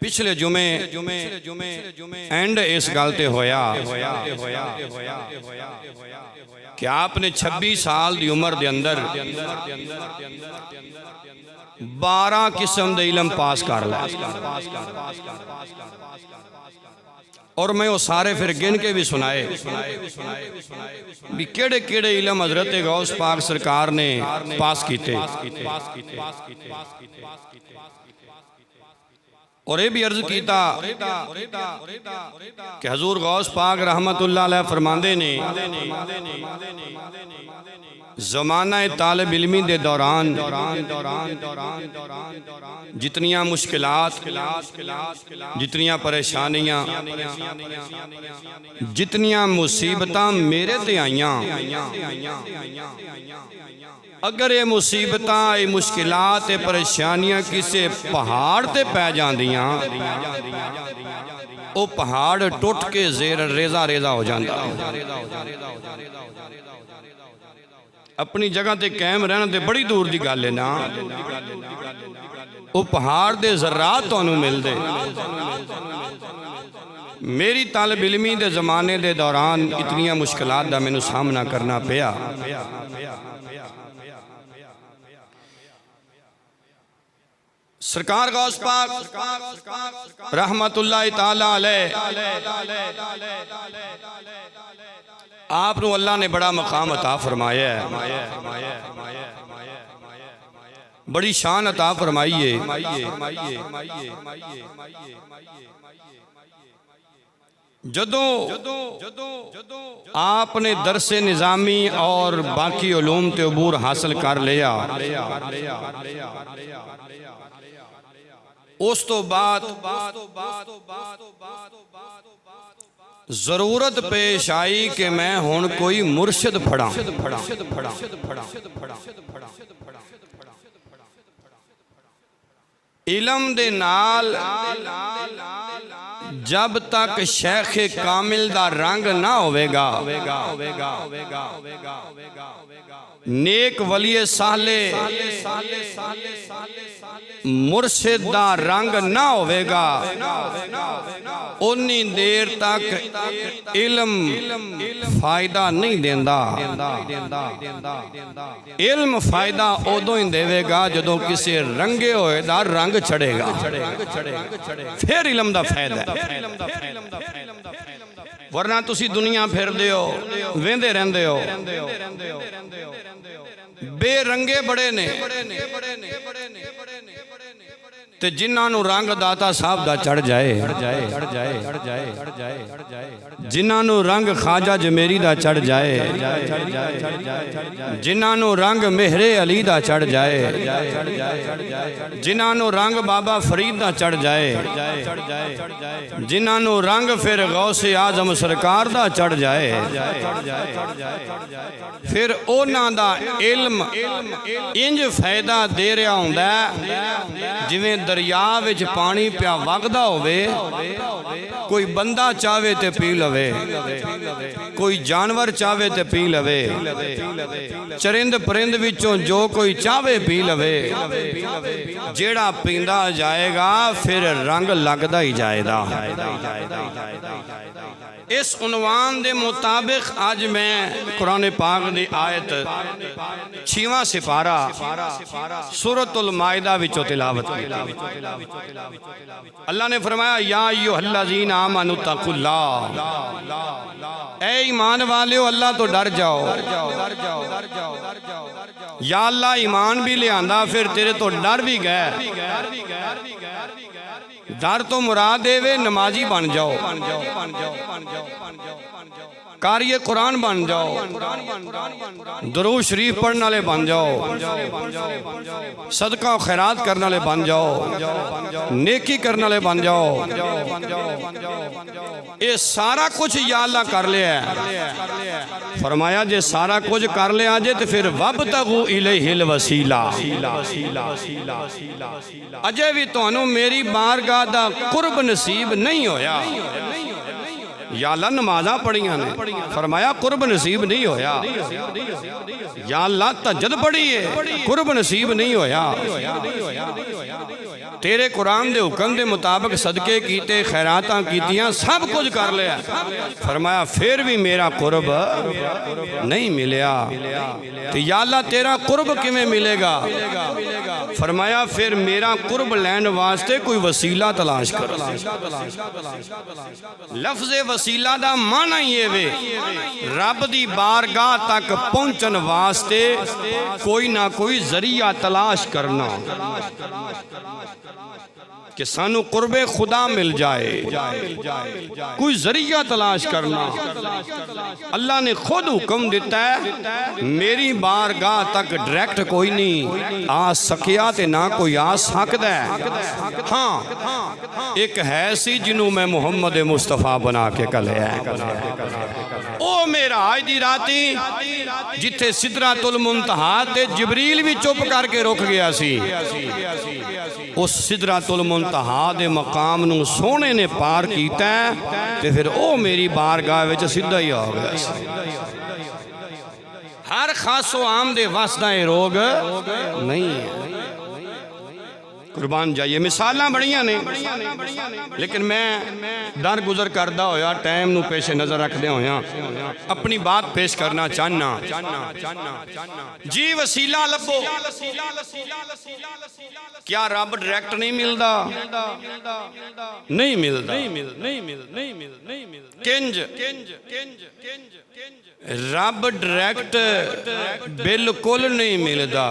पिछले जुमे एंड इस गल ते होया कि आपने 26 साल की उम्र के अंदर 12 किस्म दे इलम पास कर लिया और मैं वो सारे फिर गिन के भी सुनाए भी केड़े केड़े इलम हजरत गौस पाक सरकार ने पास किए और ये भी अर्ज किया कि हजूर गौस पाक रहमतुल्लाह अलैह फरमांदे ने ज़माना तालिब इल्मी दे दौरान जितनियां मुश्किलात जितनियां परेशानियां जितनियां मुसीबतां मेरे ते आईयां अगर ये मुसीबतां ये मुश्किलात ये परेशानियां किसी पहाड़ ते पै जांदियां वो पहाड़ टुट के रेजा रेजा हो जाता। अपनी जगह ते कायम रहना ते बड़ी दूर की गल है ना, वो पहाड़ दे ज़र्रात तुहानू मिलदे। मेरी तालिब इल्मी दे ज़माने दे दौरान इतनियां मुश्किलात दा मैनू सामना करना पिया। सरकार गौस पाक रहमतुल्लाह ताला अलैह आप नू अल्लाह ने बड़ा मकाम अता फरमाया है, बड़ी शान अता फरमाई है। जदों आपने दरसे निज़ामी और बाकी उलूम ते अबूर हासिल कर लिया उस तो बाद जरूरत पेश आई कि मैं हुण कोई मुर्शिद फड़ा। इलम दे नाल जब तक शेख कामिल दा रंग ना होवेगा, नेक वलिए साले मुर्शिद दा रंग ना होवेगा, उन्नी देर तक इल्म फायदा नहीं देंदा। इल्म फायदा उदों ही देवेगा जदों किसी रंगे होए दा रंग चढ़ेगा, फिर इल्म दा फायदा है। वरना तुसी दुनिया फिरदे हो वेंदे रहंदे हो, बेरंगे बड़े ने ते जिन्हां नू रंग दाता साहब दा चढ़ जाए, जिन्हां नू रंग ख्वाजा जमेरी दा चढ़ जाए, जिन्हां नू रंग मेहरे अली दा चढ़ जाए, जिन्हां नू रंग बाबा फरीद दा चढ़ जाए, जिन्हां नू रंग फिर गौसे आजम सरकार दा चढ़ जाए, फिर उन्हां दा इल्म इंज फायदा दे रहा हुंदा जिवें दरिया विच पानी पिया वगदा होवे, कोई बंदा चाहे ते पी लवे, कोई जानवर चाहे ते पी लवे, चरिंद परिंद विचों जो कोई चाहे पी लवे, जेड़ा पींदा जाएगा फिर रंग लगदा ही जाएगा। इस उन्वान दे मुताबिक आज मैं कुरान पाक दी आयत 6वां सिपारा सूरतुल माइदा विचों तिलावत की। अल्लाह ने फरमाया या अय्युहल्लज़ीना आमनु तक़ुल्लाह, ऐ ईमान वाले हो अल्लाह तो डर जाओ। या अल्लाह ईमान भी ले आंदा फिर तेरे तो डर भी गए। डर तो मुराद देवे नमाजी बन जाओ, कारिए कुरान बन जाओ, दुरूद शरीफ पढ़ने वाले बन जाओ, सदका खैरात करने वाले बन जाओ, नेकी करने वाले बन जाओ। ये सारा कुछ या अल्लाह कर लिया। फरमाया जे सारा कुछ कर लिया जे तो फिर वब्तगू इलैहिल वसीला, अजे भी तुहानू मेरी बारगाह दा कुर्ब नसीब नहीं होया। या अल्लाह नमाज़ां पढ़ियां ने, फरमाया कुर्ब नसीब नहीं होया। या अल्लाह तहज्जुद पढ़ी है, कुर्ब नसीब नहीं होया। तेरे कुरान दे हुक्म दे मुताबिक सदके कीते, खैरातां कीतियां, सब कुछ कर लिया। फरमाया फिर भी मेरा कुर्ब नहीं मिलिया। तो या अल्लाह तेरा कुर्ब किवें मिलेगा? फरमाया फिर मेरा कुर्ब लैन वास्ते कोई वसीला तलाश करो। लफ्ज़ वसीला दा माना ही वे रब दी बारगाह तक पहुंचन वास्ते कोई ना कोई जरिया तलाश करना कि सानू कुर्बे खुदा मिल जाए, कोई जरिया तलाश करना। अल्लाह ने खुद हुक्म दिता है मेरी बारगाह तक डायरेक्ट कोई नहीं आ सकिया ते ना कोई आ सकदा है। हाँ एक है सी जिन्हों मैं मुहम्मद मुस्तफा बना के कलिया। ओ मेरा आज दी राती जिथे सिदरातुल मुंतहा ते जिबरील भी चुप करके रुक गया सी, उस सिदरातुल मुंतहा दे मकाम नूं सोने ने पार कीता ते फिर ओ मेरी बारगाह विच सीधा ही आ गया। हर खासो आम दे वस दा रोग नहीं है। कुर्बान जाइए मिसालां बड़ियां ने, लेकिन मैं दर गुजर करदा होया टाइम नूं पेश नज़र रखदे होया अपनी बात पेश करना चाहना। जी वसीला लभो। क्या रब डायरेक्ट नहीं मिलदा? नहीं मिलदा। किंज रब डायरेक्ट बिल्कुल नहीं मिलदा।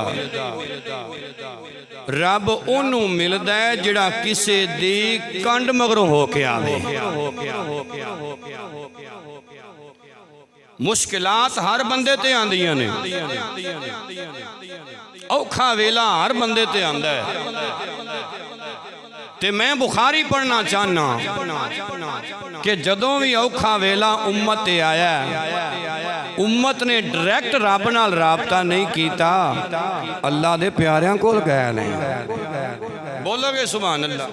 रब ओनू मिलदा है जिहड़ा किसे दी कंड मगरों होके आवे। मुश्किलात हर बंदे ते आंदियां ने, औखा वेला हर बंदे ते आंदा है। ते मैं बुखारी पढ़ना चाहना कि जदों भी औखा वेला उम्मत ते आया, उम्मत ने डायरेक्ट रब नाल राबता नहीं कीता, अल्लाह दे प्यारियां कोल गए ने। बोलोगे सुभान अल्लाह?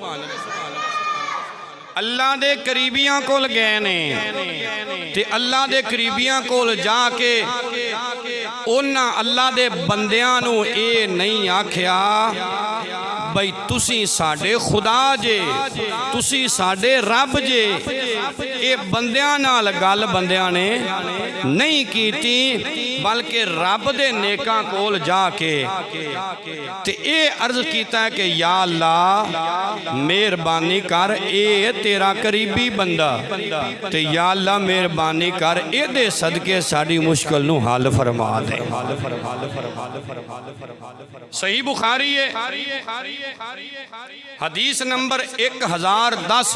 अल्लाह दे करीबियां कोल गए ने ते अल्लाह दे करीबियां कोल जाके उन्हां अल्लाह दे बंदियां नूं ये नहीं आख्या बई तुसी साडे खुदा जे, तुसी साडे रब जे। ये बंदियां नाल गल बंदियां ने नहीं कीती, बल्कि रब दे नेकां कोल जाके ते ये अर्ज कीता कि या अल्लाह मेहरबानी कर, ए तेरा करीबी बंदा, ते या अल्लाह मेहरबानी कर इहदे सदके साडी मुश्किल नूं हल फरमा दे। सही बुखारी है, हदीस नंबर 1010।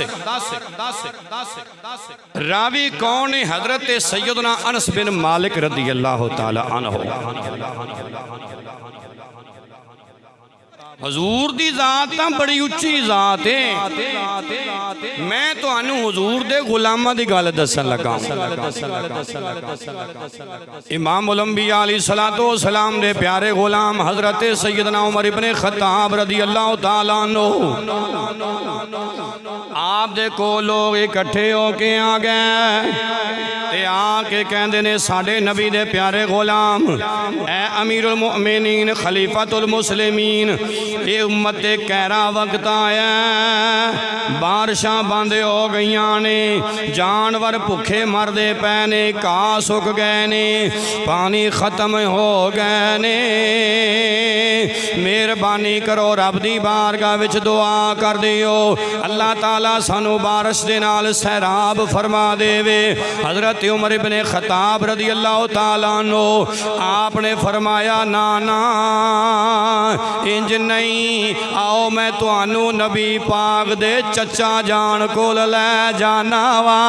रावी कौन है? हजरत सैयदना अनस बिन मालिक रदी अल्लाह तआला अन्हु। हजूर दी जात तां बड़ी उच्ची जात है। मैं तुहानू हजूर दे गुलामां दी गल दसन लगा। इमाम उलंबिया अलैहिस्सलातु वस्सलाम दे प्यारे गुलाम हजरत सैयदना उमर इब्ने खत्ताब रदी अल्लाह तआला अन्हु, आप दे कोल लोग इकट्ठे होके आ गए ते आके कहंदे ने साडे नबी दे प्यारे गुलाम, ए अमीरुल मुमिनीन खलीफतुल मुस्लिमीन, ये उम्मत दे कहरा वक्त आया, बारिशां बंद हो गई ने, जानवर भुखे मरदे पे ने, घाह सुक गए ने, पानी खत्म हो गए ने। मेहरबानी करो रब दी बारगाह विच दुआ कर दियो अल्लाह ताला सानू बारिश दे नाल सैराब फरमा देवे। हजरत उमर इब्ने खत्ताब रदी अल्लाह तआला अन्हु आपने फरमाया ना ना इंज नहीं, आओ मैं तुहानू नबी पाक दे चचा जान कोल लै जाना वा।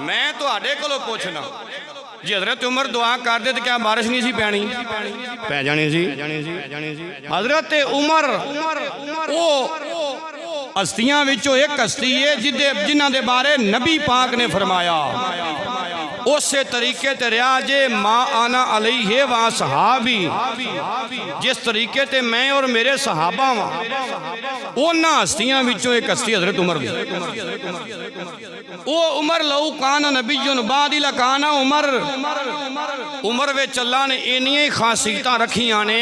मैं तुहाडे कोलों पुछना जी हजरत उमर दुआ कर दे तो क्या बारिश नहीं सी पैनी? पै जानी सी। हजरत उमर वो हस्तियां विचों एक हस्ती है जिन्हां दे बारे नबी पाक ने फरमाया उसे तरीके ते रहा जे माँ आना अलैहि व सहाबी, जिस तरीके ते मैं और मेरे सहाबा वां उन्हां हस्तियां विचों एक हस्ती हजरत उमर दी। ओ उमर लऊ कान नबीयुन बादी लकाना उमर, उमर विच अल्लाह ने इन्नियां ही खासियतां रखियां ने,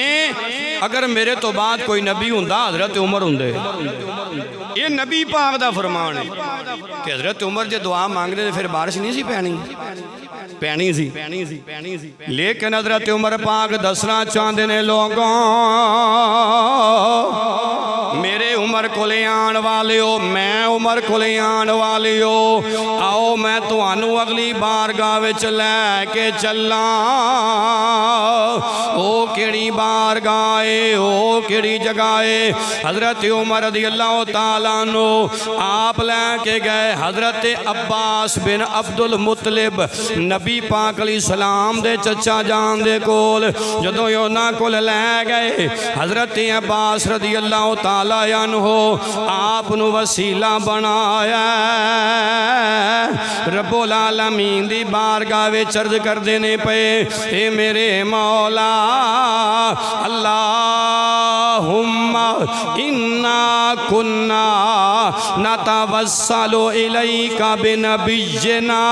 अगर मेरे तो बाद कोई नबी हुंदा हजरत उमर हुंदे। ये नबी पाक दा फरमान है कि हजरत उमर जे दुआ मांगदे ते फिर बारिश नहीं सी पैनी सी। लेकिन हजरत उमर पाक दसना चाहते ने लोगों, मेरे उमर कोले आन वाले हो, मैं उमर कोले आन वाले हो, आओ मैं तुहानू अगली बारगाह विच लैके चला। ओ केड़ी बारगाह है, ओ केड़ी जगह है। हजरत उमर रज़ियल्लाहु ताला अन्हु आप लैके गए हजरत अब्बास बिन अब्दुल मुत्तलिब नबी पाक अलैहिस्सलाम दे चचा जान दे कोल। जदों उन्हां कोल लै गए हजरत अब्बास रज़ियल्लाहु ताला अन्हु आप नू वसीला बनाया। रब्बुल आलमीन दी बारगाह विच अर्ज करदे ने पे, ए मेरे मौला अल्लाहुम्मा इन्ना कुन्ना नतवस्सलु इलैका बिनबिय्यिना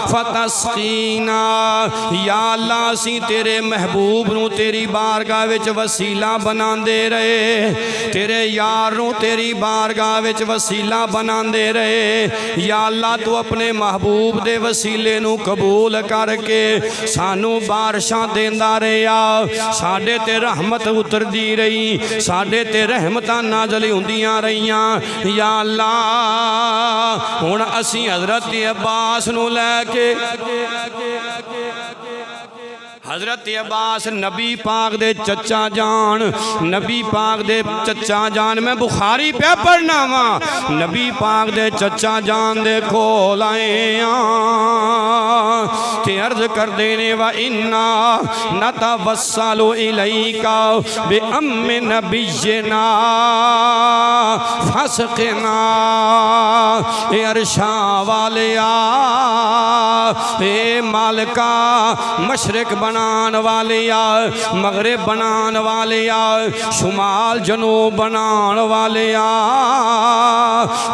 फतस्कीना। या अल्लाह असीं तेरे महबूब नू तेरी बारगाह विच वसीला बनांदे रहे, तेरे यार नू तेरी बारगाह विच वसीला बनांदे रहे। या अल्लाह तू अपने महबूब दे वसीले नू कबूल करके सानू बारिशां देंदा रहा, साडे ते रहमत उतरदी रही, साडे ते रहमतां नाज़िल हुंदियां रहियां। या अल्लाह हुण असीं हजरत अब्बास नू लैके हजरत अब्बास नबी पाक दे चचा जान, नबी पाक दे चचा जान, मैं बुखारी पे पढ़ना वा, नबी पाक दे चचा जान दे कोल आए ते अर्ज कर देने व इन्ना नतवस्सलु इलैका बि अम्मि नबिय्यिना फस्क़िना। ए अरशा वालिया, ए मालिका मशरिक बनान वालिया, मगरिब बनान वालिया, शुमाल जनूब बनान वालिया,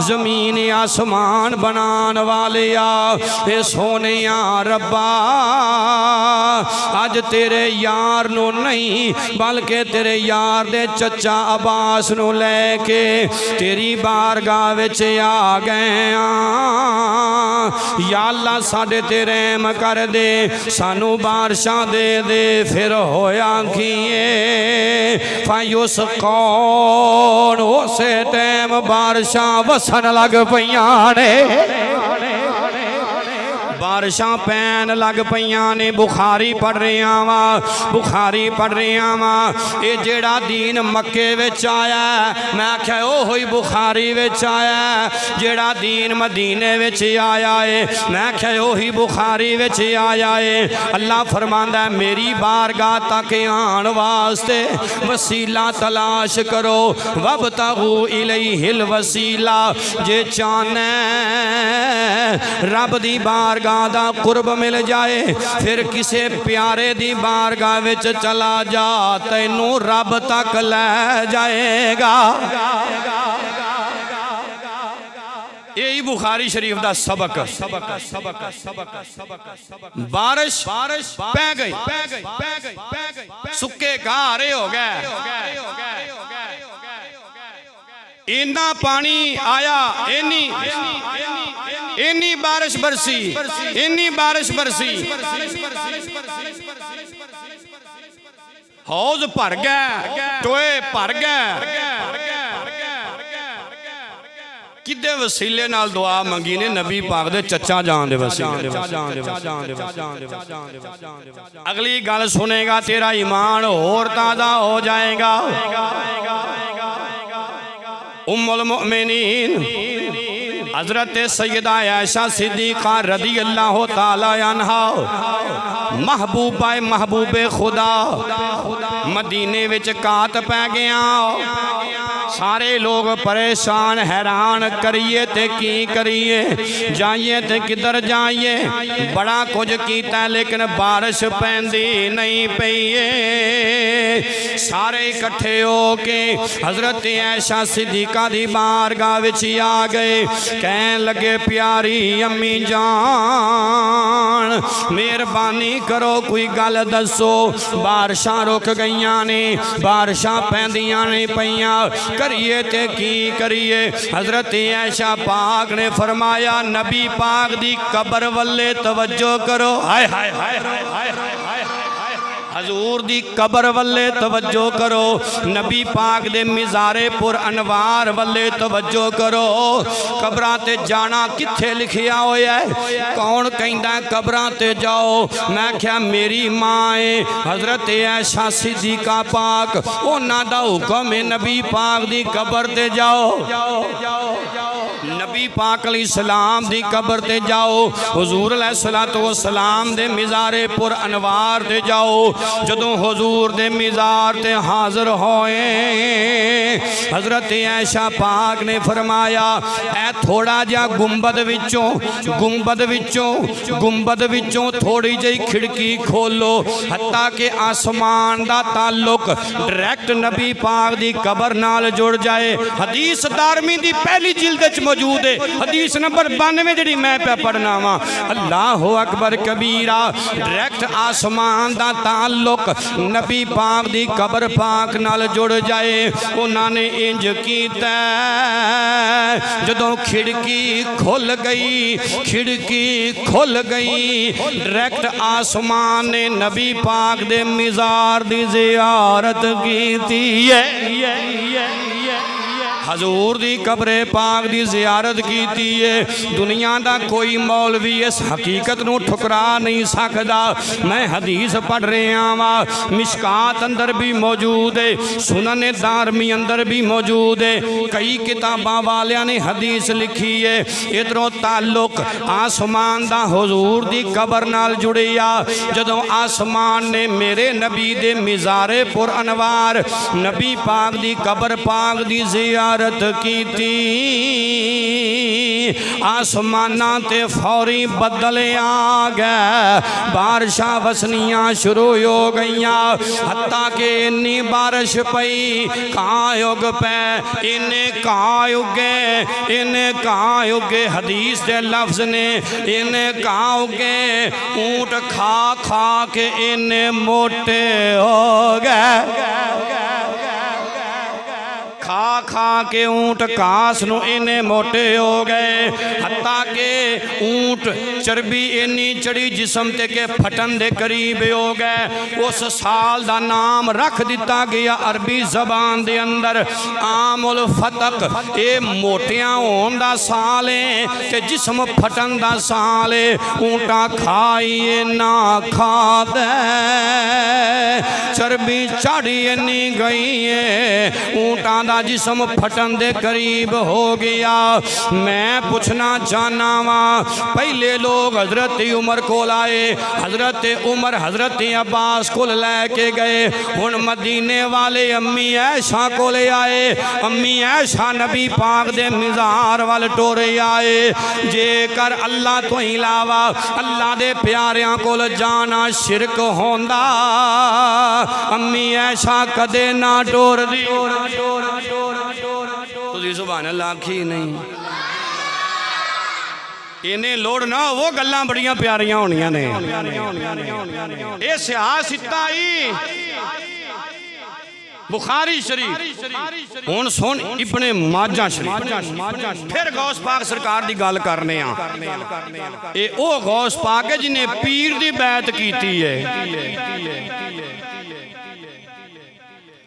जमीन आसमान बनान वालिया, ए सोनिया रब्बा अज तेरे यार नू नहीं बल्कि तेरे यार दे चचा अब्बास नू लैके तेरी बारगाह विच आ गए। या अल्लाह साडे ते रहम कर दे, सानू बारिशां दे दे। फिर होया किए फायुस कौन उसे टाइम बारिशां वसन लग पईयां ने, बारिशां पैन लग पईयां ने। बुखारी पढ़ रहा वा, बुखारी पढ़ रहा वा। ये जेड़ा दीन मक्के विच आया, मैं आख्या ओहो ही बुखारी विच आया। जेड़ा दीन मदीने विच आया है, मैं आख्या ओही बुखारी विच आया है। अल्लाह फरमांदा मेरी बारगाह तक आन वास्ते वसीला तलाश करो, वबतगू इलैहिल वसीला। जे चाहना रब दी बारगाह दा कुर्ब मिल जाए, फिर किसे प्यारे दी बारगाह विच चला जा, तैनू रब तक ले जाएगा। यही बुखारी शरीफ दा सबक। बारिश पै गई, सुक्के घारे हो गए, इन्ना पानी आया, इन्नी बारिश बरसी, इन्नी बारिश बरसी, हौज भर गए, टोए भर गए। किदे वसीले नाल दुआ मंगी ने? नबी पाक दे चचा जान दे वसीले। अगली गल सुनेगा तेरा ईमान होर ताज़ा हो जाएगा। उम्मुल मोमिनीन हजरत सैयदा आयशा सिद्दीक़ा रज़ियल्लाहु ताला अन्हा महबूबा महबूबे खुदा मदीने विच कात पै गया। सारे लोग परेशान हैरान, करिए ते की करिए, जाइए ते किधर जाइए। बड़ा कुछ कीता लेकिन बारिश पैंदी नहीं पई। सारे इकट्ठे हो के हजरत ऐशा सिद्दीका दी बारगाह विच आ गए। कहन लगे प्यारी अम्मी जान मेहरबानी करो कोई गल दसो, बारिशां रुक गईयां ने, बारिशां पैंदियां नहीं पईयां, करिए ते की करिए। हजरत ऐशा पाक ने फरमाया नबी पाक दी कबर वल्ले तवज्जो करो। हाय हाय हाय हाय हाय हजूर दी कबर वल्ले तवज्जो करो, नबी पाक दे मिज़ारे पुर अनवार वल्ले तवज्जो करो। कबरां ते जाना किथे लिखिया होया है? कौन कहंदा कबरां ते जाओ? मैं क्या मेरी माँ है हजरत ऐशा सिद्दीका पाक, उन्हां दा हुक्म है नबी पाक दी कबर ते जाओ। नबी पाक अलैहिस्सलाम दी कबर ते जाओ, हुजूर अलैहिस्सलातु वस्सलाम दे मिज़ारे पुर अनवार ते जाओ। जदों हुजूर दे मिज़ार ते हाज़र होए हजरत ऐशा पाक ने फरमाया ऐ थोड़ा जा गुंबद विचों थोड़ी जी खिड़की खोलो, हत्ता के आसमान दा ताल्लुक डायरैक्ट नबी पाक दी कबर नाल जुड़ जाए। हदीस दारमी दी पहली जिल्द च मौजूद है, हदीस नंबर 92 जिहड़ी मैं पे पढ़ना वा। अल्लाह अकबर कबीरा, डायरैक्ट आसमान दा ताल्लुक नबी पाक दी कबर पाक नाल जुड़ जाए। उन्होंने इंज कीता, जदों खिड़की खुल गई डायरैक्ट आसमान ने नबी पाक दे मिज़ार दी ज़ियारत की है। हजूर दी कब्रे पाक दी ज़ियारत की है। दुनिया दा कोई मौलवी इस हकीकत नूं ठुकरा नहीं सकदा। मैं हदीस पढ़ रहा वा, मिशकात अंदर भी मौजूद है, सुनन दारमी अंदर भी मौजूद है, कई किताबां वालियां ने हदीस लिखी है। इधरों ताल्लुक आसमान दा हुजूर दी कबर नाल जुड़िया। जदों आसमान ने मेरे नबी दे मिज़ारे पुर अनवार नबी पाक दी कबर पाक दी ज़ियारत की आसमाना ते फौरी बदल आ गए, बारिशां वसनियां शुरू हो गई। हत्ता के इन्नी बारिश पई कां उग पै, इन्हें कां उगे हदीस के लफ्ज ने, इन्हें कां उगे ऊंट खा खा के इन्हें मोटे हो गए। खा के ऊंट घास नूं इन्ने मोटे हो गए, हत्ता के ऊंट चर्बी इन्नी चढ़ी जिसम ते के फटन दे करीब हो गए। उस साल दा नाम रख दिता गया अरबी जबान दे अंदर आमुल फतक। ये मोटियां होण दा साल है ते जिसम फटन दा साल है। ऊंटा खाइए ना खा दे, चर्बी चढ़ी इन्नी गई है, ऊंटा दा जिसम फटन दे करीब हो गया। मैं पूछना चाहना वा, पहले लोग हजरत उमर को आए, हजरत उमर हजरत अब्बास को लैके गए। हुण मदीने वाले अम्मी ऐशा को ले आए, अम्मी ऐशा नबी पाक दे मिज़ार वाल टोरे आए। जेकर अल्लाह तो इलावा अल्लाह दे प्यारियां को जाना शिरक होंदा, अम्मी ऐशा कदे ना टोर दी। तुसीं सुभान अल्लाह आखी नहीं, इन्हें लोड़ ना वो गल्लां बड़ियां प्यारियां होनियां ने। ये सियासता ही बुखारी शरीफ हुण सुन इब्ने माजा शरीफ। फिर गौस पाक सरकार की गल करने आ। ये ओ गौस पाक है जिन्हें पीर की बैत की है।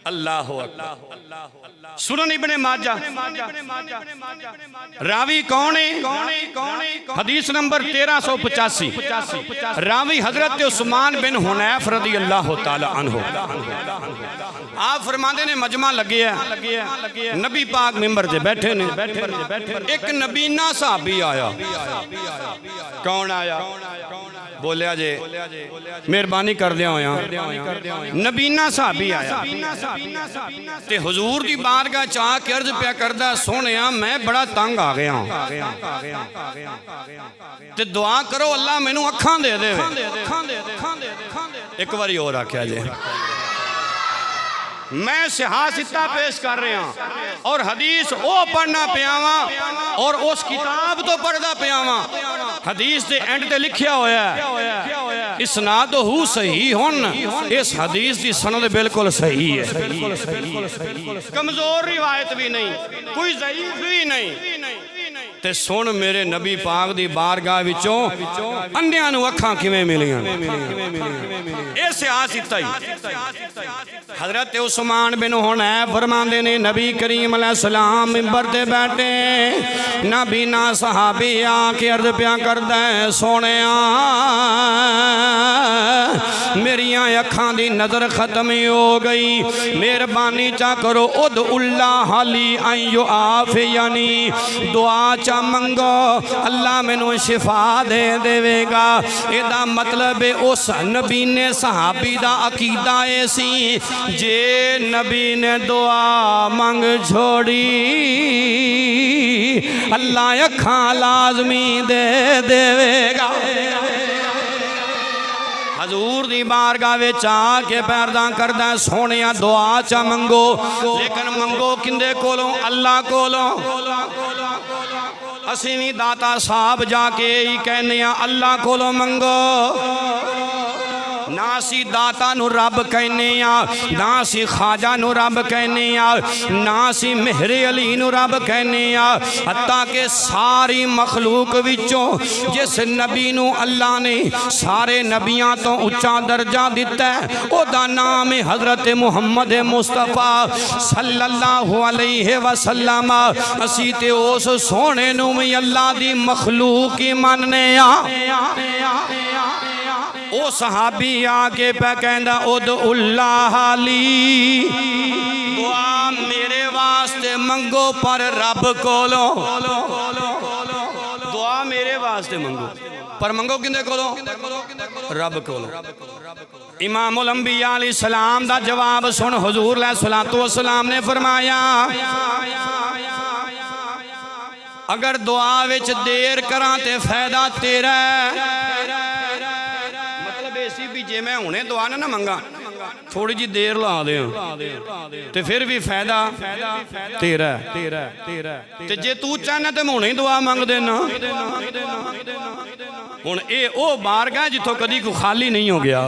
अल्लाह अकबर। सुनन इब्ने माजा रावी कौन है? हदीस नंबर 1385। रावी हजरत उस्मान बिन हुनैफ रदी अल्लाह तआला अन्हु। आप फरमाते ने मजमा लगे है, नबी पाक मिंबर से बैठे ने, एक नबीना सहाबी आया। कौन आया? बोलिया जे मेहरबानी कर दिया होया। नबीना सहाबी आया ते हुजूर दी बारगाह चा के अर्ज पिया करदा, सोहणिया मैं बड़ा तंग आ गया ते दुआ करो अल्लाह मैनू अखां दे दे। एक बारी और आख्या जे मैं सिहासिता पेश कर रहा और हदीस वो पढ़ना पियावा और उस किताब तो पढ़दा पियावा। हदीस के एंड ते लिखिया होया इसनाद हु सही हुन, इस हदीस की सनद बिल्कुल सही है, कमजोर रिवायत भी नहीं, कोई ज़ईफ भी नहीं। ते सुन मेरे नबी पाक दी बारगाह विचों अंधियां नूं अखां किवें मिलियां? ये सियासत ही हजरत उस्मान बिन हुनैफ फरमांदे ने नबी करीम अलैहिस्सलाम मिंबर ते बैठे, नबीना सहाबी आके अर्ज पिया करदा है, सोहणिया मेरियां अखां दी नजर खत्म हो गई, मेहरबानी चा करो उद उल्ला हाली आइयो आफ यानी दुआ चा मंगो अल्लाह मैनू शिफा दे देवेगा। एदा मतलब है उस नबी ने सहाबी दा अकीदा ए सी, जे नबी ने दुआ मंग छोड़ी अल्लाह अखां लाजमी दे देवेगा। हजूर दी बारगाह विच आके पैरदा करदा, सोहणिया दुआ चा मंगो, लेकिन मंगो किंदे कोलों? अल्लाह कोलों। असीं भी दाता साहब जाके ही कहने अल्लाह कोलों मंगो, ना असी दाता नू रब कहने, ना असी खाजा नू रब कहने, ना असी मेहरे अली नू रब कहने। हत्ता के सारी मखलूक विचों जिस नबी नू अल्लाह ने सारे नबियां तो उच्चा दर्जा दिता है, ओदा नाम है हजरत मुहम्मद मुस्तफा सल्लल्लाहु अलैहि वसल्लम। असी ते उस सोहणे नू भी अल्लाह दी मखलूक ही मनने ओ सहाबी आके पे कहंदा उद उल्लाह अली दुआ मेरे वास्ते मंगो पर रब कोलों, दुआ मेरे वास्ते मंगो पर मंगो किंदे कोलों? रब कोलों। इमामुल अंबिया अलैहि सलाम दा जवाब सुन, हुजूर अलैहिस्सलातु वस्सलाम ने फरमाया अगर दुआ विच देर करां ते फायदा तेरा, जे मैं हुणे दुआ ना मंगा थोड़ी जी देर ला दे ते फिर भी फायदा तेरा ते जे तू चाहना तो मैं हुणे दुआ मंग देना। हुण ए ओ बारगाह जिथों कदी को खाली नहीं हो गया।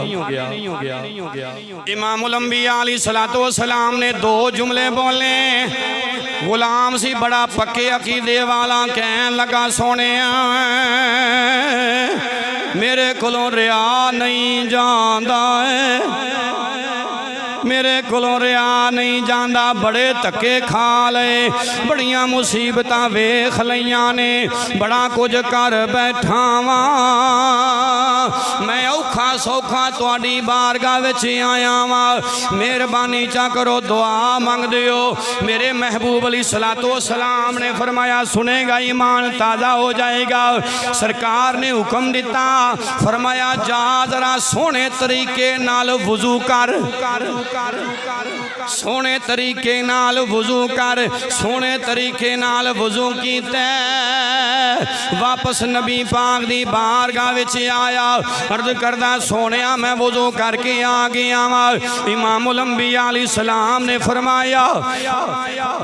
इमामुल अंबिया अलैहिस्सलातु वस्सलाम ने दो जुमले बोले, गुलाम सी बड़ा पक्के अकीदे वाला, कहन लगा सोहणिया मेरे कोलों रिया नहीं जांदा है, मेरे कोलों रिया नहीं जांदा, बड़े धक्के खा लए, बड़ियां मुसीबतां वेख लईयां ने, बड़ा कुछ कर बैठा वां, मैं औखा सौखा तुहाडी बारगाह विच आया वां, मेहरबानी चा करो दुआ मंग दियो। मेरे महबूब अलैहिस्सलातु वस्सलाम ने फरमाया सुनेगा ईमान ताज़ा हो जाएगा। सरकार ने हुक्म दिता, फरमाया जा जरा सोहने तरीके नाल वुजू कर, सोहने तरीके नाल वुजू कर, सोहने तरीके नाल वुजू कीता, वापस नबी पाक दी बारगाह विच आया, अर्ज करदा सोहणिया मैं वुजू करके आ गया वां। इमामुल अंबिया अलैहिस्सलाम ने फरमाया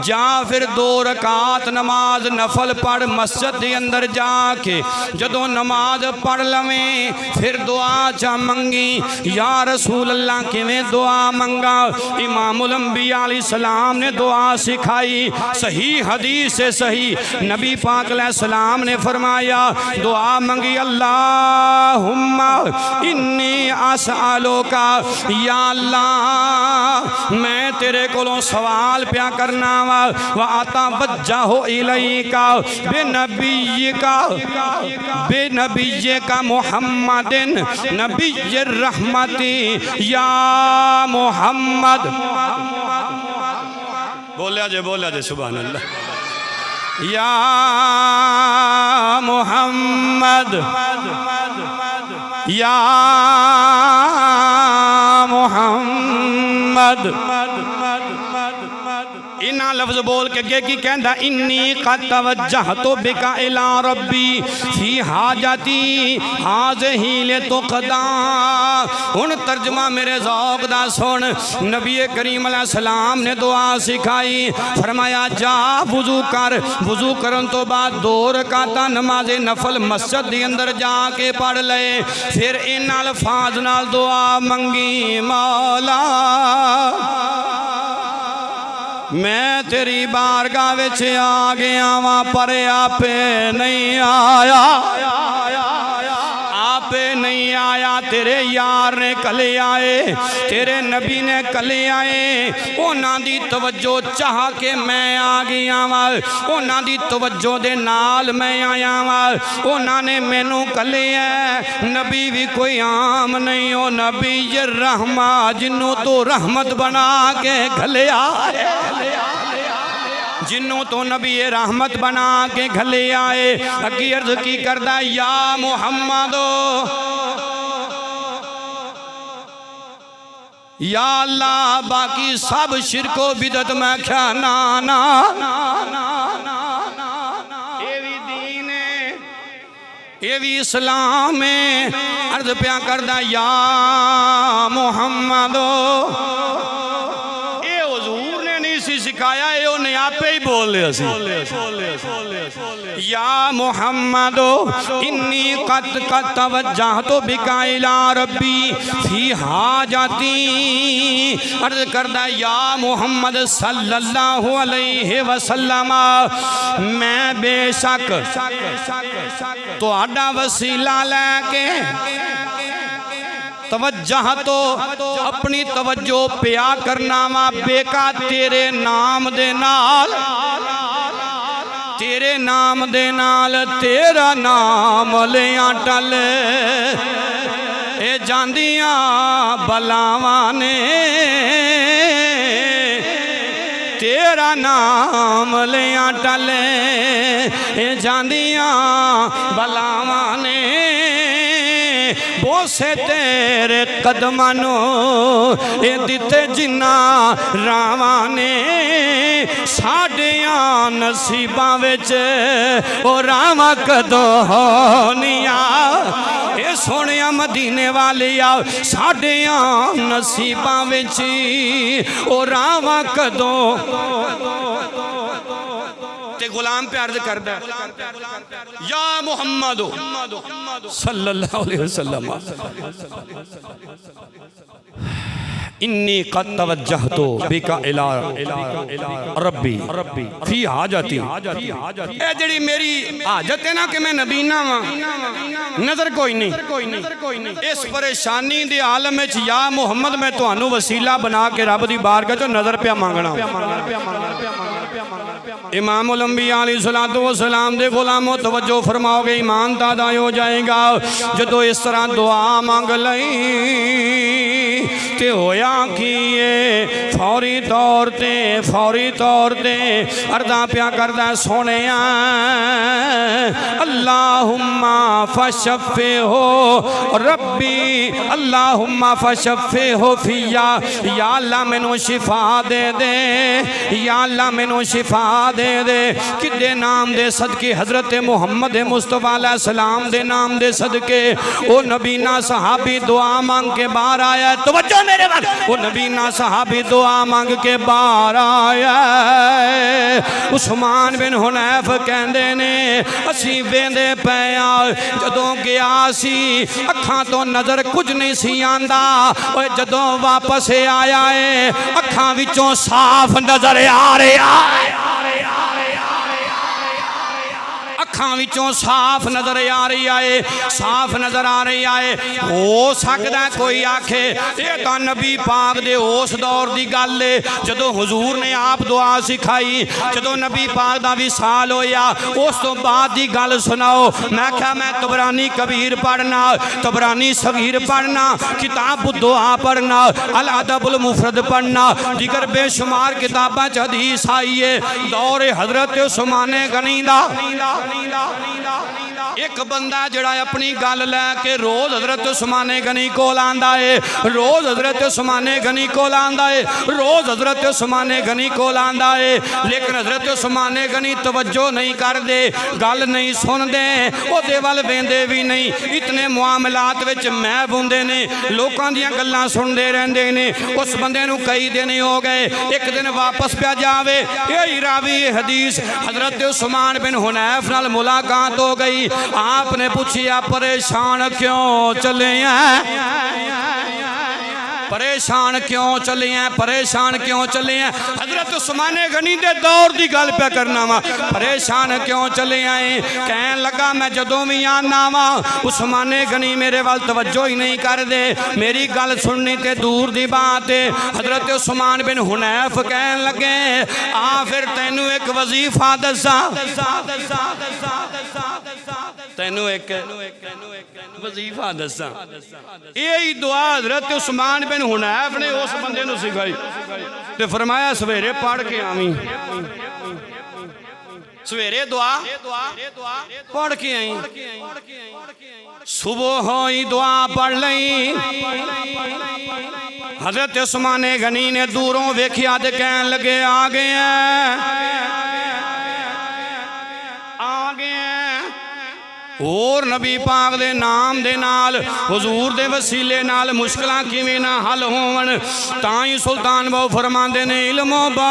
जा फिर 2 रकात नमाज नफल पढ़ मस्जिद के अंदर जाके, जदों नमाज पढ़ लवें फिर दुआ चा मंगी, या रसूल अल्लाह किवें दुआ मंगा? इमामुल अंबिया अलैहिस्सलाम ने दुआ सिखाई। सही हदीस से सही नबी पाक अलैहिस्सलाम ने फरमाया, दुआ मंगी, अल्लाहुम्मा इन्नी असअलुका, या अल्लाह मैं तेरे कोलों सवाल प्या करना वा, व अतवज्जहु इलैका बेनबिय्यिका मुहम्मदिन नबिय्यिर रहमती, या मोहम्मद। बोलिया जे सुभान अल्लाह। या मोहम्मद, या मोहम्मद। इना लफ्ज बोल के अगे की कहंदा, इन्नी कद तवज्जहतु बिका इला रब्बी फी हाजती हाज़िही लितुक़दा। हुण तर्जमा मेरे ज़ौक़ दा सुन। नबी करीम अलैहिस्सलाम ने दुआ सिखाई, फरमाया जा वुज़ू कर, वुज़ू करन तो बाद 2 रकातां नमाज़े नफल मस्जिद दे अंदर जाके पढ़ ले। फिर इन अल्फाज नाल दुआ मंगी, मौला मैं तेरी बारगाह विच आ गया वा, पर आपे नहीं आया, आपे नहीं आया। तेरे यार ने कले आए, तेरे नबी ने कले आए, उन्हां दी तवज्जो चाह के मैं आ गया वा, उन्हां दी तवज्जो दे नाल मैं आया वा। उन्हां ने मैनू कले है। नबी भी कोई आम नहीं, ओ नबी ये रहमा जिन्नू तो रहमत बना के घलिया है, जिन्नों तो नबी रहमत बना के घले आए। अगी अर्ज की करदा, या मुहम्मदो, या अल्लाह बाकी सब शिरको बिदत मैं क्या ना ना ये भी दीन है, ये भी इस्लाम है। अर्ज प्या करदा, या मुहम्मदो, सिखाया है उन्हें आपे ही बोल रहे सी। या मुहम्मदो इन्नी कद तवज्जहतु बिका इला रब्बी फी हाजती। अर्ज करदा, या मुहम्मद सल्लल्लाहु अलैहि वसल्लम मैं बेशक तुहाडा वसीला लैके तवज्जह तो अपनी तवज्जो प्या करना वा, बेका तेरे नाम दे नाल, तेरे नाम दे नाल तेरा नाम लिया टल ए जांदियां बलावां ने, तेरा नाम लिया टल ए जांदियां बलावां ने। बोसे तेरे कदमानो ए दिते जिन्ना रावां ने, साडियां नसीबां विच ओ रावां कदों होनिया। ए सोहणिया मदीने वालिया साडियां नसीबां विच ओ रावां कदों। गुलाम पे अर्ज करदा, या मुहम्मद सल्लल्लाहु अलैहि वसल्लम इन्नी कद तवज्जहतु बिका इला रब्बी फी हाजती। ए जेड़ी मेरी हाजत है ना कि मैं नबीना वा, नजर कोई नहीं। इस परेशानी दे आलम विच या मुहम्मद मैं तुहानू वसीला बना के रब दी बारगाह चों नजर पिया मांगना। इमामुल अंबिया अलैहिस्सलातु वस्सलाम दे गुलामों तवज्जो फरमाओगे, ईमान तादा हो जाएगा। जदों इस तरह दुआ मांग लई ते होया कि फौरी तौर ते अर्दा प्या करदा, सोने अल्लाहुम्मा फशफ़े हो रब्बी, अल्लाहुम्मा फशफ़े हो फिया। या अल्लाह मैनू शिफा दे दे, या अल्लाह मैनू शिफा दे दे। किदे नाम दे सदके, हजरत मुहम्मद मुस्तफा अलैहि सलाम दे नाम दे सदके ओ नबीना सहाबी दुआ मांग के बाहर आया। तवज्जो मेरे बात, ओ नबीना सहाबी दुआ मांग के बाहर आया। उस्मान बिन हुनैफ कहंदे ने असी वेंदे पे जदों गया सी अखां तो नजर कुछ नहीं सी आंदा जदों वापस आया है अखां विचों साफ नजर आ रहा अखां विचों साफ नजर आ रही है साफ नजर आ रही है हो सकदा कोई आखे ये तो नबी पाक दे उस दौर दी गल है जदों हुजूर ने आप दुआ सिखाई जदों नबी पाक दा विसाल होया उस तो बाद दी गल सुनाओ मैं क्या मैं तबरानी कबीर पढ़ना तबरानी सगीर पढ़ना किताब दुआ पढ़ना अल अदबुल मुफरद पढ़ना दिगर बेशुमार किताबां च हदीस आई है दौर हजरत उस्मान गनी दा एक बंदा जड़ा अपनी गल लैके रोज हजरत उस्मान गनी कोल आंदा है रोज हजरत उस्मान गनी कोल आंदा है रोज हजरत उस्मान गनी कोल आंदा है लेकिन हजरत उस्मान गनी तवज्जो नहीं करदे गल नहीं सुनदे ओदे वल वेंदे भी नहीं इतने मुआमलात विच महब हुंदे ने लोकां दीयां गल्लां सुनदे रहंदे ने उस बंदे नूं कई दिन हो गए एक दिन वापस पिया जावे यही रावी हदीस हजरत उस्मान बिन हुनैफ नाल मुलाकात हो गई आपने पूछिया परेशान क्यों चले हैं परेशान क्यों चले हैं परेशान क्यों चले हैं हजरत उस्मान गनी दे दौर दी गल पे करना वा परेशान क्यों चले आए कहन लगा मैं जदों भी आना वा उस्मान गनी मेरे वाल तवज्जो ही नहीं कर दे मेरी गल सुननी ते दूर दी बात है हजरत उस्मान बिन हुनैफ कहन लगे आ फिर तैनू एक वजीफा दसा तैनू एक वजीफा दसा यही दुआ हजरत उस्मान बिन हुनैफ ने उस बंदे नूं सिखाई ते फरमाया सवेरे पढ़ के आवी सवेरे दुआ पढ़ के आई सुबह होई दुआ पढ़ लई हजरत उस्मान गनी ने दूरों वेखिया ते कहन लगे आ गए और नबी पाक दे नाम दे नाल हुजूर दे वसीले नाल मुश्किलां किवें ना हल होवन तां ही सुल्तान बहु फरमांदे ने इल्मो बा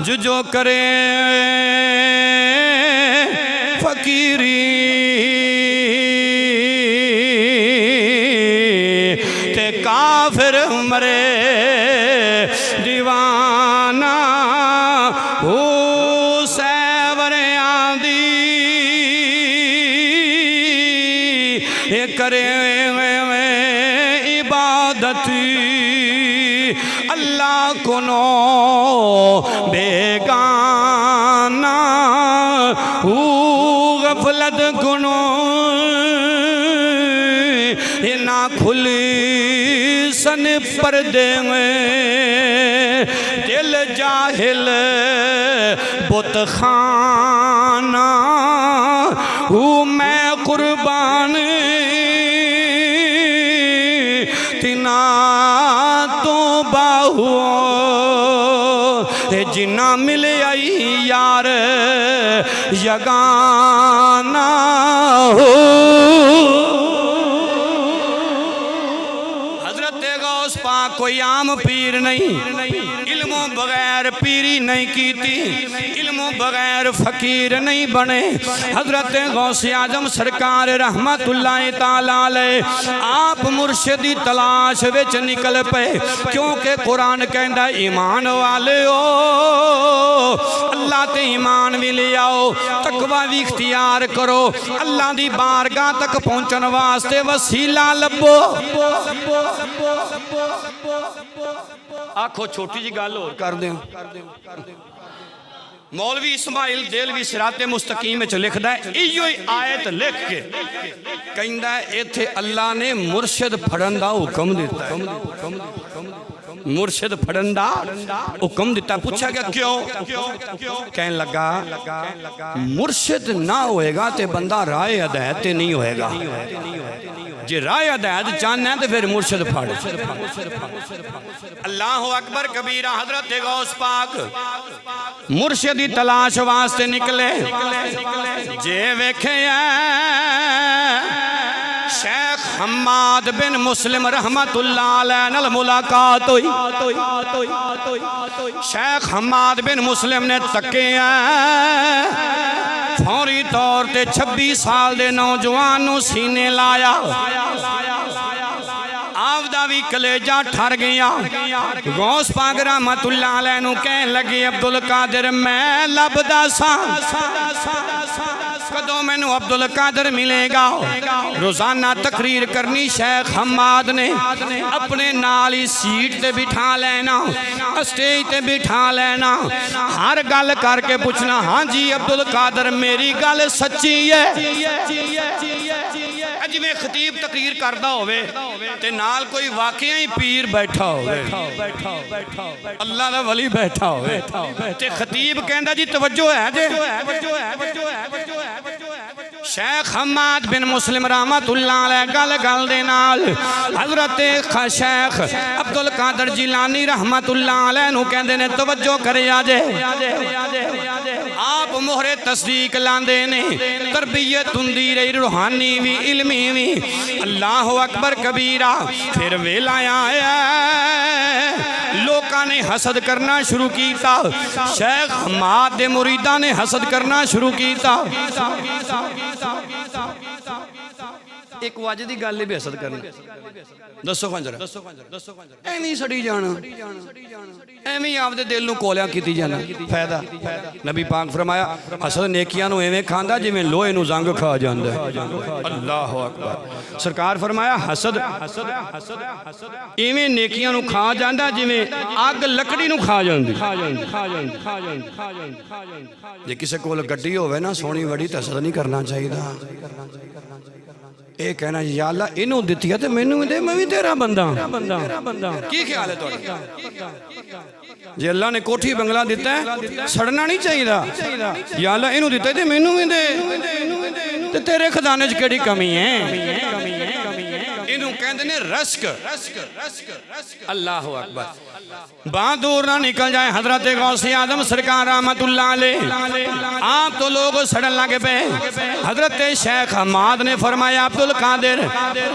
जो करे फकीरी ते काफिर मरे दीवाना हो करे इबादत अल्लाह को नो बेगाना गफलत गुनो ना खुली सन पर्दे दिल जाहिल बुत खाना मैं कुर्बान तिना तो बाहू जिन्ना मिले आई यार यगाना हो हजरत गौस पाक कोई आम पीर नहीं इल्मों बगैर पीरी नहीं कीती इल्मों बगैर फकीर नहीं बने हजरत गौसे आजम सरकार रहमतुल्लाह ताला अलैह आप मुर्शिदी तलाश विच निकल पे क्योंकि कुरान कहंदा ईमान वाले हो अल्लाह ते ईमान भी ले आओ तकवा भी इख्तियार करो अल्लाह दी बारगाह तक पहुंचन वास्ते वसीला लभो आखो छोटी जी गल होर कर दें मौलवी इस्माइल देलवी सिराते मुस्तकीम में लिखदा है इयो ही आयत लिख के कहंदा है इत्थे अल्लाह ने मुर्शिद फड़न दा हुक्म दिता मुर्शिद फड़न दा हुक्म दिता पूछा गया क्यों कहन लगा मुर्शिद ना होएगा ते बंदा राह हिदायत ते नहीं होएगा जे राह हिदायत चाहना है तो फिर मुर्शिद फड़ अल्लाह अकबर कबीरा हजरत गौस पाक मुर्शिद की तलाश वास्ते निकले जे वेखे शेख हम्माद बिन मुस्लिम रहमतुल्लाह अलैह नाल मुलाकात हुई। शेख हम्माद बिन मुस्लिम ने तकिया फौरी तौर ते 26 साल दे नौजवान नूं सीने लाया। आपदा भी कलेजा ठर गया। गौस पाक रहमतुल्लाह अलैह नूं कहन लगे अब्दुल कादिर मैं लभदा सा कदों मैनू अब्दुल कादिर मिलेगा। रोजाना तकरीर करनी शेख हम्माद ने अपने नाल ही सीट ते बिठा लेना, स्टेज ते बिठा लेना, हर गल करके पूछना हाँ जी अब्दुल कादिर मेरी गल सच्ची है। जिवें खतीब तकरीर करदा होवे ते नाल कोई वाकई ही पीर बैठा होवे, अल्लाह दा वली बैठा होवे ते खतीब कहंदा जी तवज्जो है जे। शेख हम्माद बिन मुस्लिम रहमतुल्लाह अलैह गल गल दे नाल हजरत शेख अब्दुल कादिर जिलानी रहमतुल्लाह अलैह नूं कहंदे ने तवज्जो करिया जे। आप मोहरे तस्दीक लांदे ने, तरबियत हुंदी रही रूहानी भी इल्मी भी। अल्लाह अकबर कबीरा। फिर वेला आया लोकां ने हसद करना शुरू किया। शेख हम्माद दे मुरीदां ने हसद करना शुरू किया। एक वाज दी गल भी हसद करनी दसो खंजर एवं सड़ी जाना, एवं आपदे दिल नूं कोलिया कीती जाना फायदा। नबी पाक फरमाया हसद नेकियां नूं एवें खांदा जिवें लोहे नूं जंग खा जांदा है। अल्लाह अकबर। सरकार फरमाया हसद एवें नेकियां नूं खा जांदा जिवें अग लकड़ी नूं खा जांदी। जे किसी कोल गड्डी होवे ना सोहनी बड़ी तो हसद नहीं करना चाहिए। ये कहना या अल्लाह इनू दिती है तो मैनू दे, मैं भी तेरा बंदा। की ख्याल है तुहाडा? जे अल्लाह ने कोठी बंगला दिता है सड़ना नहीं चाहिए। या अल्लाह इनू दिता है तो मैनू भी दे, ते तेरे खजाने च केड़ी कमी है? इनू कहंदे ने रस्क। अल्लाह अकबर। बात दूर ना निकल जाए हजरत गौसे आजम सरकार रहमतुल्लाह अलैह आप तो लोग सड़न लगे पे। हजरत शेख हम्माद ने फरमाया अब्दुल कादिर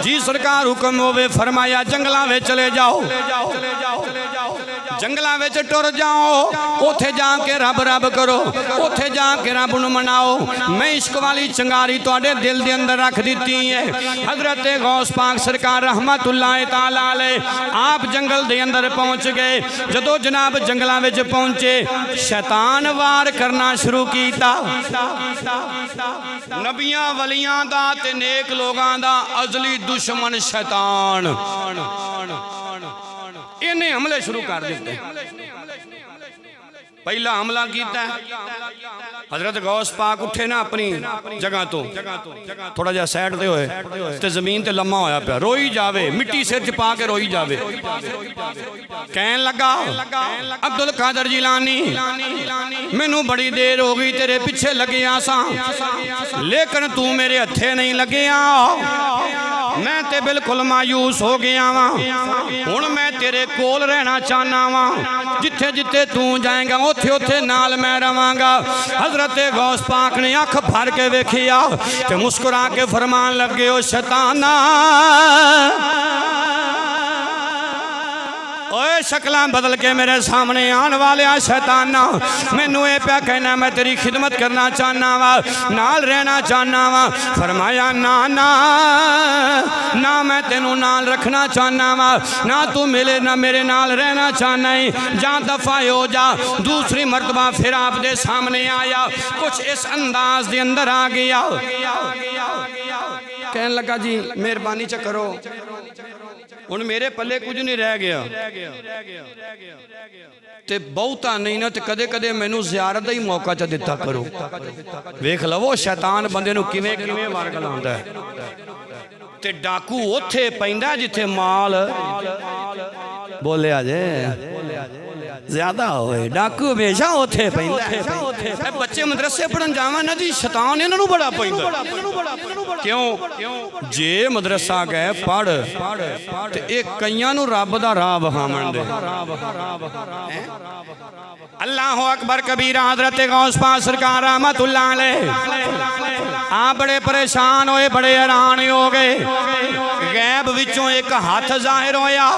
जी सरकार हुक्म होवे। फरमाया जंगलों में चले जाओ, जंगलों में टुर जाओ, उथे जाके रब रब करो, उथे जाके रब नूं मनाओ। मैं इश्क वाली चंगारी तुहाडे दिल दे अंदर रख दी है। हजरत गौस पाक सरकार रहमतुल्लाह ताला अलैह आप जंगल दे अंदर पहुंच गए। जदों जनाब जंगलों में पहुंचे शैतान वार करना शुरू किया। नबियां वलियां दा ते नेक लोगां दा अजली दुश्मन शैतान इन्हें हमले शुरू कर दिते। पहला हमला किया हजरत गौस पाक उठे ना अपनी जगह तो थोड़ा जा सैड ते होए ते जमीन ते लम्मा होया पिया, रोई जावे, मिट्टी सिर च पा के रोई जावे। कहन लगा अब्दुल कादिर जिलानी मैनू बड़ी देर हो गई तेरे पिछे लगिया सा, लेकिन तू मेरे हथे नहीं लगिया। मैं ते बिल्कुल मायूस हो गया वा। हुण मैं तेरे कोल रहना चाहना वा, जिथे जिथे तू जाएगा उथे उथे नाल मैं रवांगा। हजरत गौस पाक ने अख भर के वेखिया ते मुस्कुरा के फरमान लगे ओ शैताना ओए शक्लां बदल के मेरे सामने आने वाले शैताना, मैनू ये प्या कहना मैं तेरी खिदमत करना चाहना वा, नाल रहना चाहना वा। फरमाया ना ना ना मैं तेनू नाल रखना चाहना वा, ना तू मिले ना मेरे नाल रहना चाहना है, जा दफा हो जा। दूसरी मरतबा फिर आपके सामने आया, कुछ इस अंदाज के अंदर आ गया। कहने लगा जी मेहरबानी च करो, हुण मेरे पल्ले कुछ नहीं रह गया ते बहुता नहीं ना ते कदे कदे मैनू ज़ियारत दा ही मौका च दिता करो। वेख लवो शैतान बंदे नू किवें किवें वार लाउंदा है। ते डाकू उथे पैंदा जिथे माल बोलिया जे ज्यादा होए डाकू हमेशा उत्थे पैंदा बच्चे मदरसे पढ़न जावन ना जी शैतान इन्हां नूं बड़ा पैंदा क्यों जे मदरसा गए पढ़ ते एक कईयां नूं रब दा राह वखावन दे अल्लाह अकबर कबीरा हजरत गौस पाक सरकार रहमतुल्लाह अलैह आप बड़े परेशान होए बड़े हैरान हो गए गैब विचों एक हाथ जाहिर होया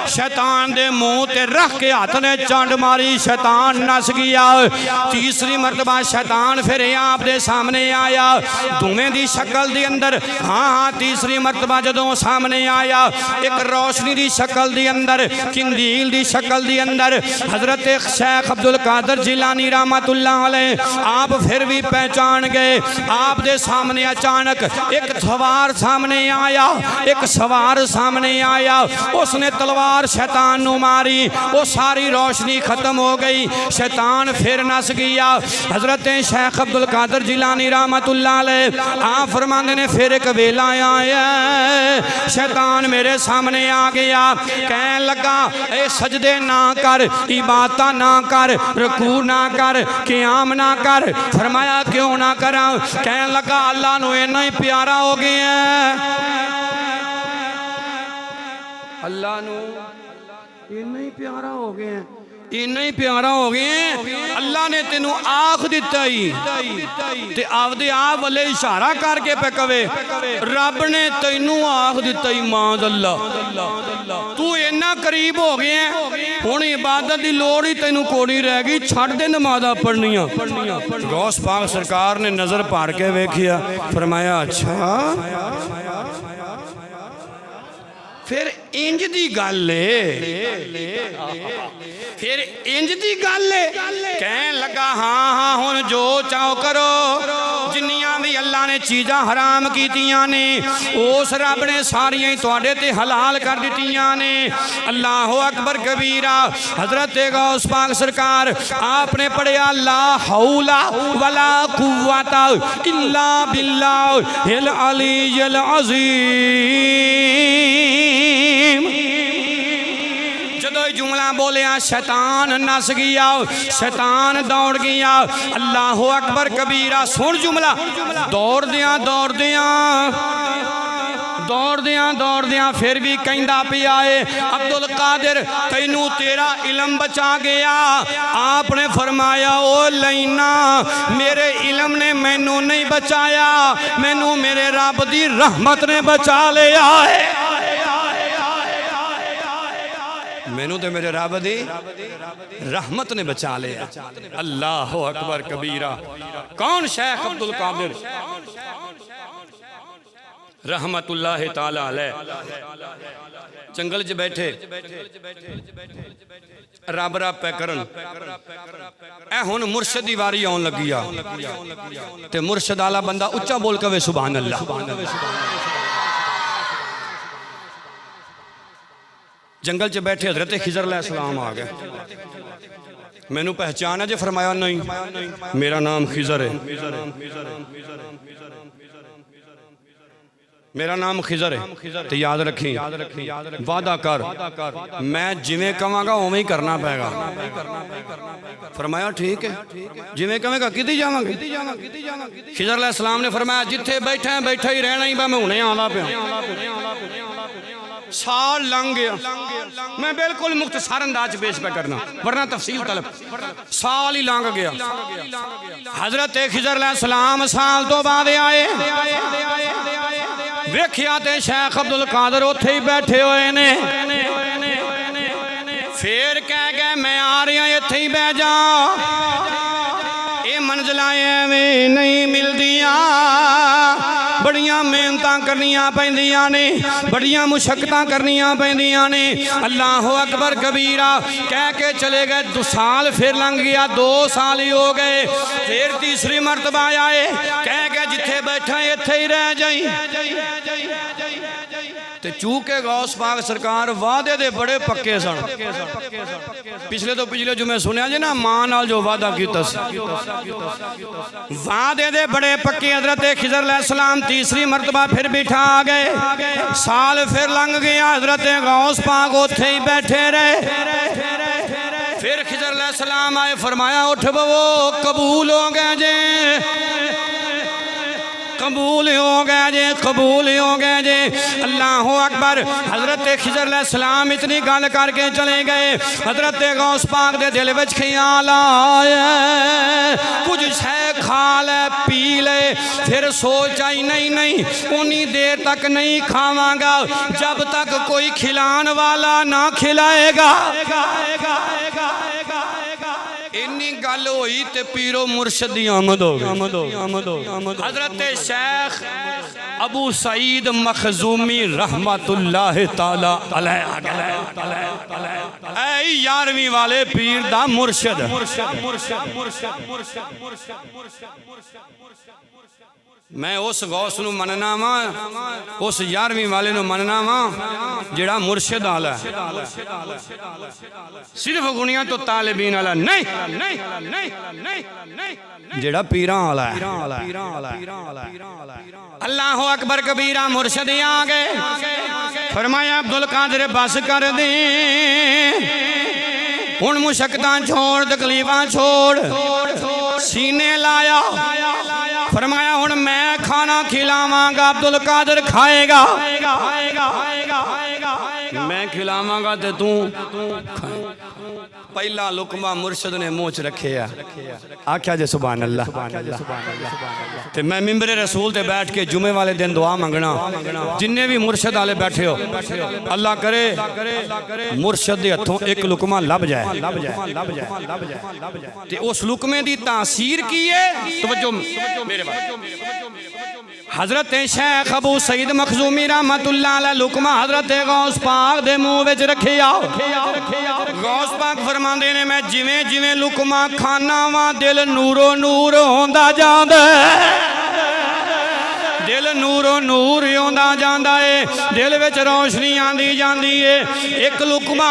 शैतान दे मुंह ते रख के हाथ ने चंड मारी शैतान नस गया तीसरी मरतबा शैतान फिर आप दे सामने आया धुएं दी शक्ल दे अंदर हाँ तीसरी मरतबा जदों सामने आया एक रोशनी दी शक्ल दे अंदर किंदील दी शक्ल दे अंदर हजरत शेख अब्दुल कादर जिलानी रहमतुल्लाह अलैह आप फिर भी पहचान गए आप दे सामने अचानक एक सवार सामने आया एक सवार सामने आया उसने तलवार शैतान नू मारी वो सारी रोशनी खत्म हो गई शैतान फिर नस गया हजरत शेख अब्दुल कादर जिलानी रहमतुल्लाह अलैह आप फरमाते ने फिर एक वेला आया शैतान मेरे सामने आ गया कहने लगा ए सजदे ना कर इबादत ना कर रुकू ना कर क़याम ना कर फरमाया क्यों ना करा कहने लगा अल्लाह नू इन्ना ही प्यारा हो गया अल्लाह नू इन्ना ही प्यारा हो गया इन्ना ही प्यारा हो गए अल्लाह ने तेनू आख दिता ही ते आपदे आप वाले इशारा करके पे कवे रब ने तेनू आख दिता ही मां अल्लाह तू इन्ना करीब हो गया हुण इबादत की लोड़ ही तेनू कोनी रह गई छड़ दे नमाज़ां पढ़नियां गौस पाक सरकार ने नज़र पाड़ के वेखिया फरमाया अच्छा फिर इंज दी गल फिर इंज दी गल कहने लगा हाँ हाँ हुण जो चाहो करो जिन्नियां भी अल्लाह ने चीज़ां हराम कीतियां ने उस रब ने सारियां ही तुहाडे ते हलाल कर दित्तियां ने अल्लाह अकबर कबीरा हजरत गौस पाक सरकार आपने पढ़िया ला हौला वला कुव्वता इल्ला बिल्लाहिल अलीय्यिल अज़ीम जदों जुमला बोलिया शैतान नस गया शैतान दौड़ गया अल्लाह अकबर कबीरा सुन जुमला दौड़दियां फिर भी कहंदा पिया है अब्दुल कादिर तैनू तेरा इलम बचा गया आपने फरमाया ओ लैना मेरे इलम ने मैनू नहीं बचाया मैनू मेरे रब दी रहमत ने बचा लिया है मैनू तो मेरे रब दी रहमत ने बचा लिया अल्लाह अकबर कबीरा कौन शेख अब्दुल कादिर रहमतुल्लाह ताला अलैह जंगल च बैठे रब रब पै करन ए हुण मुर्शद दी वारी आउण लगी आ ते मुर्शद आला बंदा उच्चा बोल के वे सुभान अल्लाह जंगल च बैठे हजरत खिजर अलैहिस्सलाम आ गए मैनू पहचान है जो फरमाया नहीं मेरा नाम खिजर है मेरा नाम खिजर है तो याद रखी वादा कर मैं जिवें कहांगा उवें ही करना पेगा फरमाया ठीक है जिवें कहेगा किती जावांगे खिजर अलैहिस्सलाम ने फरमाया जिथे बैठा बैठा ही रहना ही मैं हुणे आंदा पिया साल लंघ गया मैं बिल्कुल मुख्तसर अंदाज पेश पे करना वरना तफसील तलब साल ही लंघ गया हजरत खिजर अलैहिस्सलाम साल तो बाद आए वेखिया ते शेख अब्दुल कादिर उत्थे ही बैठे हुए ने फिर कह गए मैं आ रहा इत्थे ही बह जा ये मंजिलां एवें नहीं मिलदियां बड़ियां मेहनतां करनियां पैंदियां ने बड़ियां मुशक्कतां करनियां पैंदियां ने अल्लाह अकबर कबीरा कह के चले गए 2 साल फिर लंघ गया 2 साल ही हो गए फिर तीसरी मरतबा आए कह के जिथे बैठा इत्थे ही रह जाई ते चूके गौस पाक सरकार वादे दे बड़े पक्के सन पिछले तो पिछले जुमे सुनिया जी ना मां नाल जो वादा कीता वादे दे बड़े पक्के हजरत खिजर अलैहिस्सलाम तीसरी मरतबा फिर बिठा आ गए साल फिर लंघ गया हजरत गौस पाक उत्थे ही बैठे रहे फिर खिजर अलैहिस्सलाम आए, फरमाया उठ बवो, कबूल हो गए जे, कबूल हो गया जे, कबूल हो गया जे। अल्लाह अकबर। हजरत खिजर अलैहिस्सलाम इतनी गल करके चले गए। हजरत गौस पाक दे दिल विच ख्याल आया कुछ शै खा ले पी ले, फिर सोच आई नहीं नहीं उन्नी देर तक नहीं खावांगा जब तक कोई खिलाने वाला ना खिलाएगा। इन्नी गल हुई ते पीरो मुर्शद दी आमद हो गई। हजरत शेख अबू सईद मखजूमी रहमतुल्लाह ताला अलैह 11वीं वाले पीर दा मुर्शद। मैं उस गौस नूं मनना वा, उस 11वीं वाले नूं मनना वा जिहड़ा मुर्शद आला है, सिर्फ गुणियां तो तालिबीन आला नहीं, जिहड़ा पीरां आला है। अल्लाह अकबर कबीरा। मुर्शद आ गए, फरमाया अब्दुल कादिर बस कर दे, हुण मुशक्कतां छोड़, तकलीफां छोड़, सीने लाया। फरमाया हुण मैं खाना खिलावांगा, अब्दुल कादिर खाएगा, मैं खिलावांगा ते तू। पहला लुकमा मुर्शद ने मुंह च रखे, आख्या जे सुभान अल्लाह। ते मैं मिंबरे रसूल ते बैठ के जुमे वाले दिन दुआ मंगना, जिन्ने भी मुर्शद वाले बैठे हो, अल्लाह करे मुर्शद दे हथों एक लुकमा लब जाए, ते उस लुकमे दी तासीर की है। तवज्जो मेरे हजरत शेख अबू सईद मखजूमी रहमतुल्लाह अलैह लुकमा हजरत गौस पाक दे मुंह विच रखिया। गौस पाक फरमांदे ने मैं जिवें जिवें लुकमा खाना वा दिल नूरो नूर होंदा जांदा, दिल नूरो नूर होंदा जांदा है, दिल विच रोशनी आंदी जांदी है। एक लुकमा,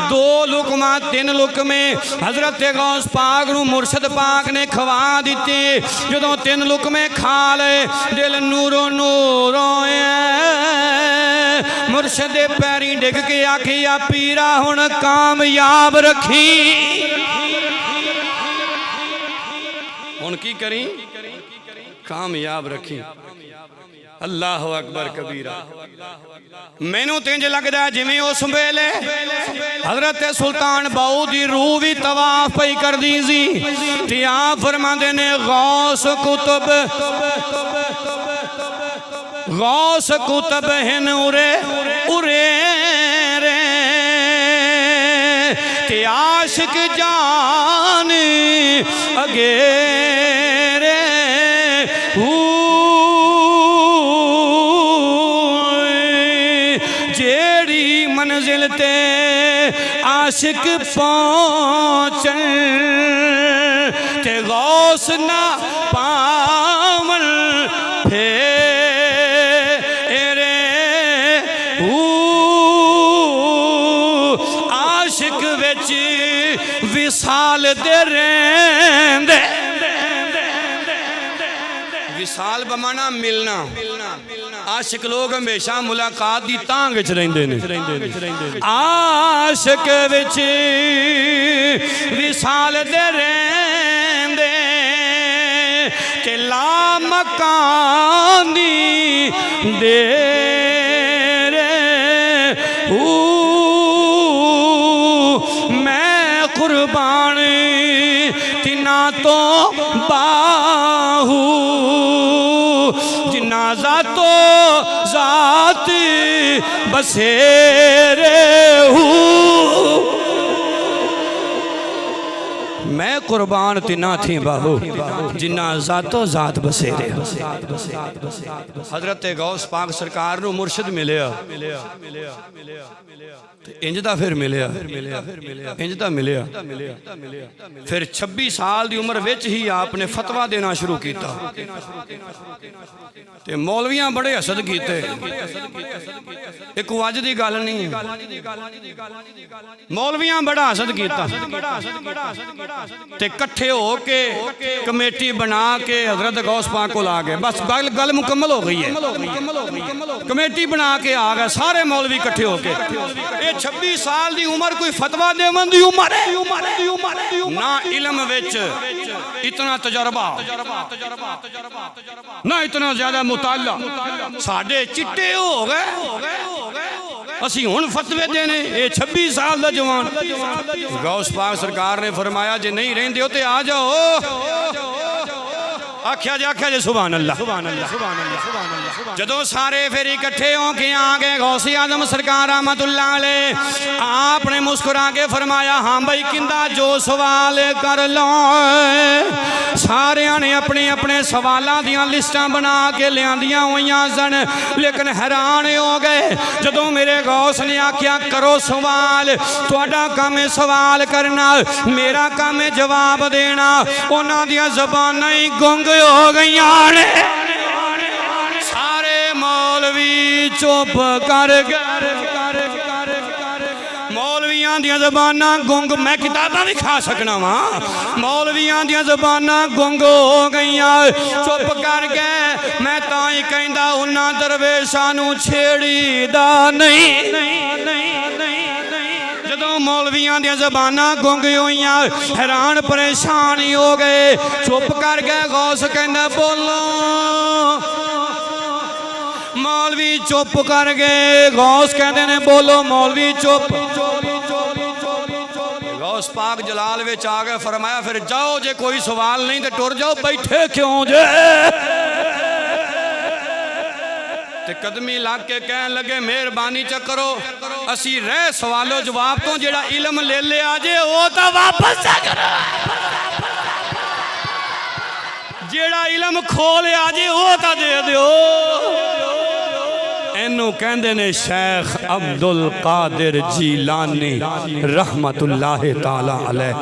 दो लुकमा, तीन लुकमे हजरत गौस पाक नूं मुर्शद पाक ने खवा दिते। जदों तीन लुकमे खा ले दिल नूरो नूर होया। मुर्शद दे पैरी डिग के आखिया पीरा हुण कामयाब रखी। हुण की करी? कामयाब रखी। अल्लाह अकबर कबीरा। मैनू तो इंज लगता है जिवें उस वेले हजरत सुल्तान बाऊ दी रूह भी तवाफ पई कर दी सी। ते आप फरमांदे ने गौस कुतुब, गौस कुतुब हिन उरे उरे रे, ते आशिक जान अगे रे। मंजिल ते आशिक पहुंचन ते गौस ना पावन फेरे। आशिक विच विसाल दे रेंदे। विसाल बमाना मिलना। आशिक लोग हमेशा मुलाकात की तांग च रहिंदे ने। आशिक विच विसाल दे रेंदे ते ला मकानी दे रे। मैं कुर्बान तिना तो बाहू जिन्ना जातो जात बसेरे हूँ। मैं कुर्बान तिना थी बाहू जिन्ना जातो जात बसेरे। हजरत गौस पाक सरकार नूं मुर्शद मिलिया, इंज दा फिर मिलिया, इंज दा मिलिया। फिर 26 साल दी उम्र विच ही आपने फतवा देना शुरू किया। ते मौलवियां बड़े हसद कीते। एक अज दी गल नहीं, मौलवियां बड़ा हसद किया। ते कट्ठे हो के कमेटी बना के हजरत गौस पाक को आ गए। बस गल मुकम्मल हो गई है। कमेटी बना के आ गए सारे मौलवी इकट्ठे हो के। ये 26 साल की उम्र कोई फतवा देवन दी उम्र है ना, इल्म विच इतना तजर्बा ना इतना ज्यादा मुताला। साडे चिट्टे हो गए असी हुण फतवे देने। ये 26 साल का जवान। गौस पाक सरकार ने फरमाया जे नहीं रहिंदे हो ते आ जाओ। आख्या जे सुभान अल्लाह सुभान अल्लाह सुभान अल्लाह सुभान अल्लाह। जदों सारे फिर इकट्ठे हो के आ गए गौसे आजम सरकार रहमतुल्लाह अलैह, आपने मुस्कुरा के फरमाया हाँ भाई किंदा जो सवाल कर लो। सारे ने अपने अपने सवालों दियां लिस्टां बना के लियांदियां होइयां सन, लेकिन हैरान हो गए जदों मेरे गौस ने आख्या करो सवाल। तुहाडा काम है सवाल करना, मेरा काम है जवाब देना। उन्हां दियां ज़बानां ही गुंग हो गई ने। सारे मौलवी चुप कर गए। मौलवियां दियां ज़बानां गुंग, मैं किताबां भी खा सकना वा। मौलवियां दियां ज़बानां गुंग हो गई, चुप कर गए। मैं तां ही कहंदा उन्हां दरवेशां नूं छेड़ीदा नहीं। जदों मौलवियां दियां ज़बानां गुंग होइयां, हैरान परेशान ही हो गए, चुप कर गए। गौस कहंदा बोलो। मौलवी चुप कर गए। गौस कहते ने बोलो। मौलवी चुप। गौस पाक जलाल विच आ गए। फरमाया फिर जाओ, जे कोई सवाल नहीं तो टुर जाओ, बैठे क्यों जे। ते कदमी लग के कहन लगे मेहरबानी च करो, असी रह सवालो जवाब तो जेड़ा इल्म ले लिया जे वो तो वापस करो। जेड़ा इल्म खो लिया जे वो तो दे दिओ। इनू कहंदे ने शेख अब्दुल कादिर जीलानी रहमतुल्लाह ताला अलैह।